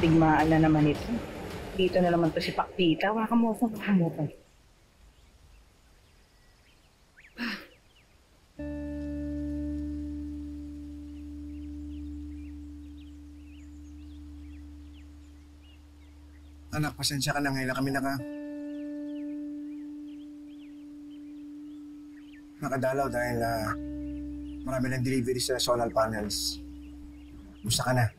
Digmaan na naman ito. Dito na naman to si Pakpita. Wakamupan. Anak, pasensya ka na ngayon kami nakadalaw dahil marami ng delivery sa solar panels. Gusto ka na?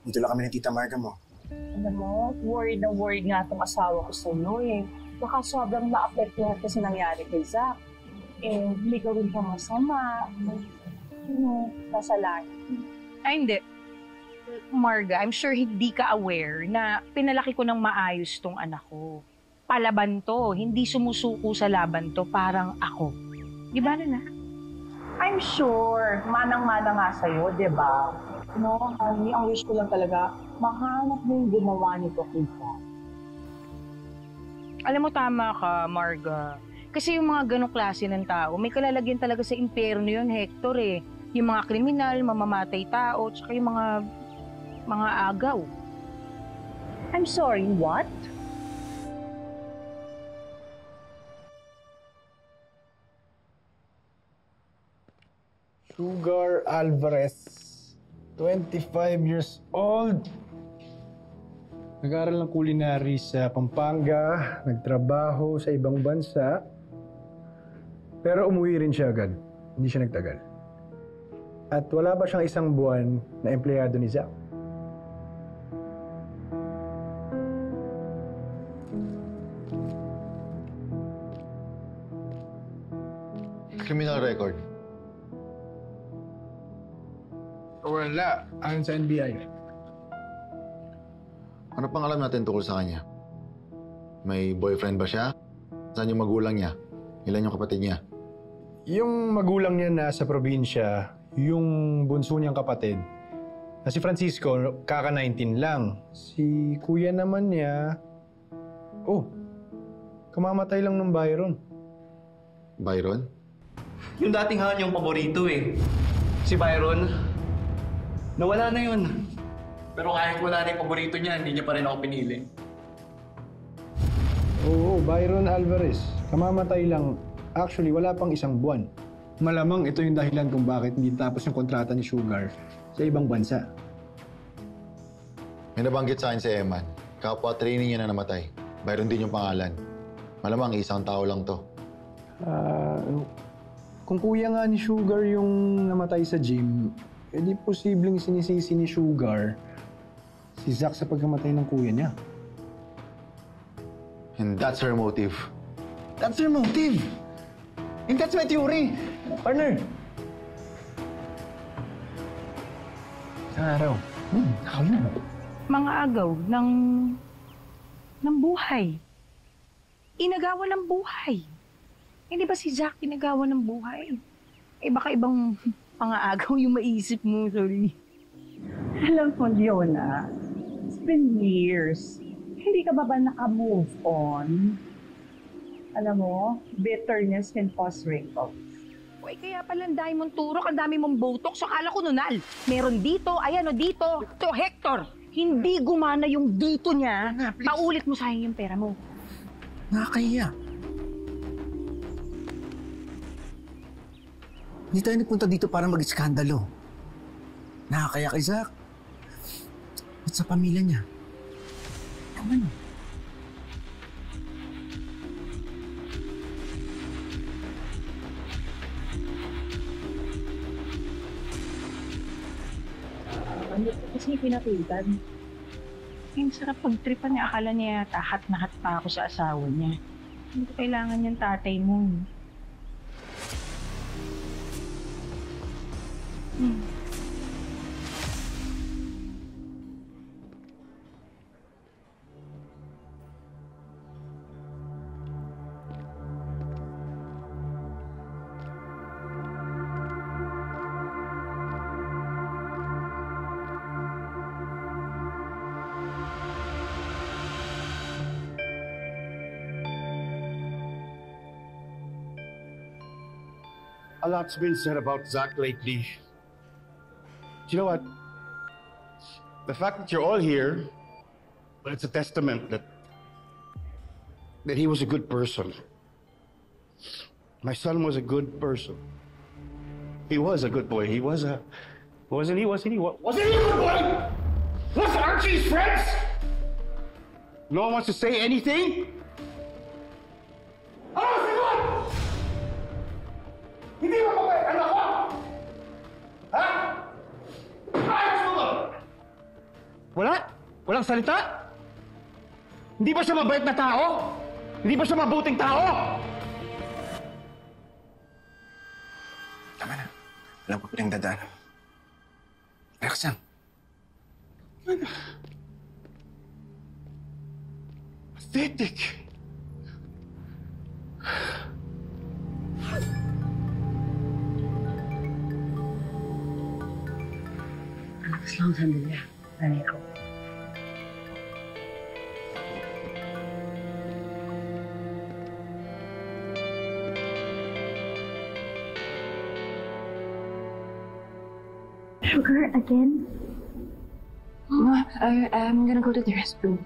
Dito lang kami ng Tita Marga mo. Alam mo, worried na worried nga itong asawa ko sa iyo eh. Baka sobrang na-apektuhan kasi nangyari kay Zach. Hindi gawin ka masama. Kasalanan. Ay, hindi. Marga, I'm sure hindi ka aware na pinalaki ko ng maayos tong anak ko. Palaban to, hindi sumusuko sa laban to, parang ako. Di ba na? I'm sure, manang-mana nga sa'yo, di ba? No, honey, ang wish ko lang talaga, mahanap mo yung gumawa nito kita. Alam mo, tama ka, Marga. Kasi yung mga ganong klase ng tao, may kalalagyan talaga sa impyerno yun, Hector eh. Yung mga kriminal, mamamatay tao, tsaka yung mga agaw. I'm sorry, what? Sugar Alvarez, 25 years old. Nag-aaral ng culinary sa Pampanga, nagtrabaho sa ibang bansa. Pero umuwi rin siya agad, hindi siya nagtagal. At wala pa siyang isang buwan na empleyado ni Zach. Criminal record. Wala, ayon sa NBI. Ano pang alam natin tungkol sa kanya? May boyfriend ba siya? Saan yung magulang niya? Ilan yung kapatid niya? Yung magulang niya nasa probinsya, yung bunso niyang kapatid, na si Francisco, kaka-19 lang. Si kuya naman niya, kamamatay lang ng Byron. Byron? Yung dating han yung paborito eh. Si Byron, nawala na yun. Pero kahit wala na yung paborito niya, hindi niya pa rin ako pinili. Oo, Byron Alvarez. Kamamatay lang. Actually, wala pang isang buwan. Malamang ito yung dahilan kung bakit hindi tapos yung kontrata ni Sugar sa ibang bansa. May nabanggit sa akin si Eman. Kapwa training niya na namatay. Byron din yung pangalan. Malamang isang tao lang to. Kung kuya nga ni Sugar yung namatay sa gym, edi posibleng sinisisi ni Sugar si Zach sa pagkamatay ng kuya niya. And that's her motive. That's her motive! And that's my theory! Partner! Araw. Mga agaw ng buhay. Inagawan ng buhay. Hindi ba si Zach inagawan ng buhay? Baka ibang pang-aagaw yung maisip mo, sorry. Alam mo, Leona, it's been years. Hindi ka ba naka-move on? Alam mo, bitterness can cause wrinkles. Uy, kaya pala ang dami mong turok, ang dami mong botox, akala ko nunal. Meron dito, ayan o dito. To Hector, hindi gumana yung dito niya. Paulit mo sayang yung pera mo. Nakakahiya. Hindi tayo nagpunta dito para mag-iskandalo. Nakakaya kay Zach. At sa pamilya niya. Naman. Ano kasi pinatutan? Ang sarap pagtripan niya, akala niya tahat na hat pa ako sa asawa niya. Hindi ko kailangan yung tatay mo. A lot's been said about Zach lately. Do you know what? The fact that you're all here, well, it's a testament that he was a good person. My son was a good person. He was a good boy. Wasn't he a good boy? Was Archie's friends? No one wants to say anything? Ano, Simon? Hindi mo ba anak ko? Ha? Ayos mo ba? Walang salita? Hindi ba siya mabait na tao? Hindi ba siya mabuting tao? Tama na. Alam ko pinagdadaanan. Relax lang. Pathetic. Relax lang, sandali. Nanay ko. Sugar again? No, I'm gonna go to the restroom.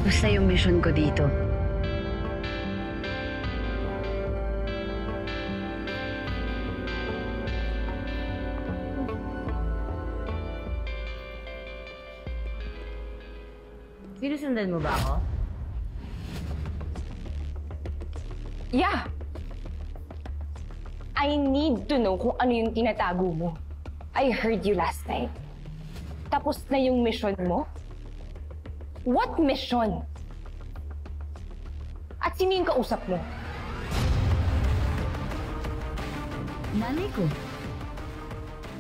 Tapos na yung mission ko dito. Sinusundan mo ba ako? Yeah. I need to know kung ano yung tinatago mo. I heard you last night. Tapos na yung mission mo? What mission? At sino yung kausap mo? Nanay ko.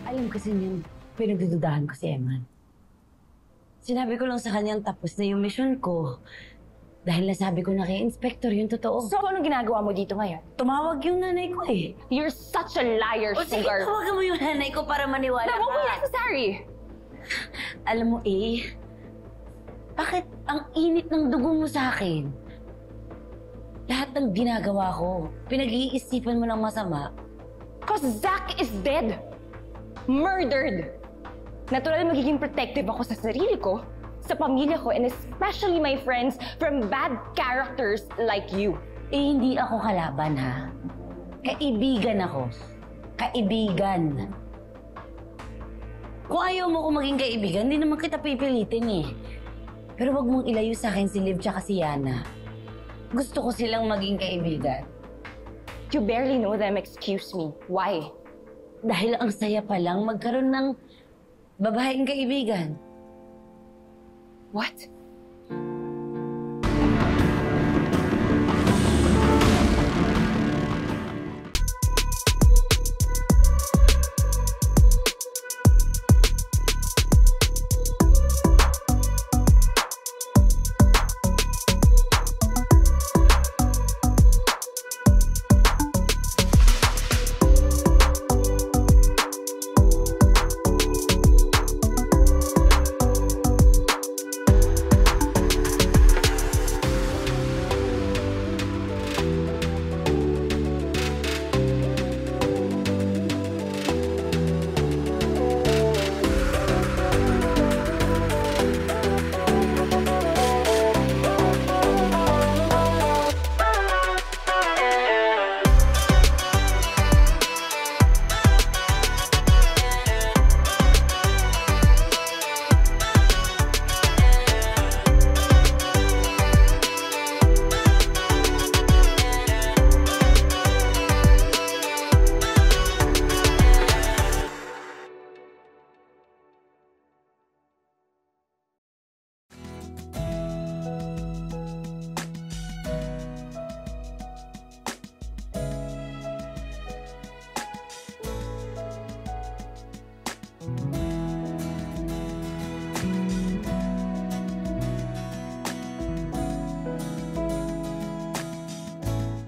Alam kasi niyang pinagdududahan ko si Eman. Sinabi ko lang sa kanyang tapos na yung mission ko. Dahil nasabi ko na kay Inspector yung totoo. So, anong ginagawa mo dito ngayon? Tumawag yung nanay ko eh. You're such a liar, O sige, Sugar. tawagan mo yung nanay ko para maniwala That ka. won't be necessary. Alam mo bakit ang init ng dugo mo sa akin? Lahat ng ginagawa ko, pinag-iisipan mo ng masama. Cause Zach is dead. Murdered. Natural magiging protective ako sa sarili ko, sa pamilya ko, and especially my friends from bad characters like you. Hindi ako kalaban, ha? Kaibigan ako. Kaibigan. Kung ayaw mo ko maging kaibigan, hindi naman kita pipilitin eh. Pero wag mong ilayo sa akin si Liv tsaka si Yana. Gusto ko silang maging kaibigan. You barely know them, excuse me. Why? Dahil ang saya pa lang magkaroon ng babaeng kaibigan. What?